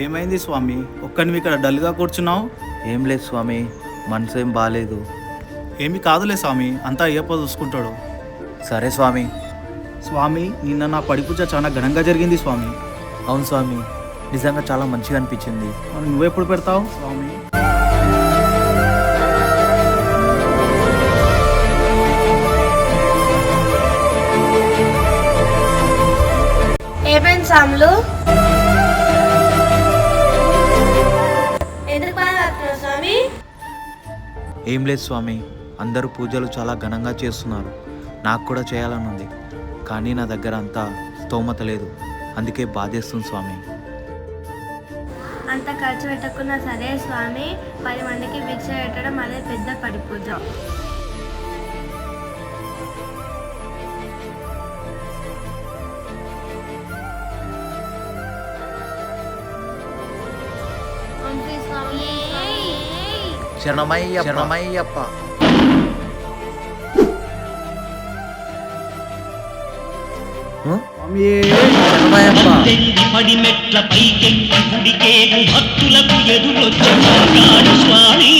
ఏమైంది స్వామి, ఒక్కనివి ఇక్కడ డల్గా కూర్చున్నావు? ఏం లేదు స్వామి, మనసు ఏం బాగాలేదు. ఏమి కాదులే స్వామి, అంతా అయ్యప్ప చూసుకుంటాడు. సరే స్వామి. స్వామి, నిన్న నా పడిపూజ చాలా ఘనంగా జరిగింది స్వామి. అవును స్వామి, నిజంగా చాలా మంచిగా అనిపించింది. మరి నువ్వెప్పుడు పెడతావు స్వామి? ఏమైంది సాములు? ఎందుకు బాధపడుతున్నావు స్వామి? ఏం లేదు స్వామి, అందరూ పూజలు చాలా ఘనంగా చేస్తున్నారు. నాకు కూడా చేయాలని ఉంది, కానీ నా దగ్గర అంతా స్తోమత లేదు. అందుకే బాధేస్తుంది స్వామి. అంత ఖర్చు పెట్టకున్నా సరే స్వామి, 10 మందికి భిక్ష పెట్టడం అదే పెద్ద పడి పూజ. శరణమయ్యప్ప, శరణమయ్యప్ప. స్వామి, శరణమయ్యప్ప. పడి మెట్ల పైకెక్కి గుడికేగు భక్తులకు ఎదురొచ్చాడు స్వామి.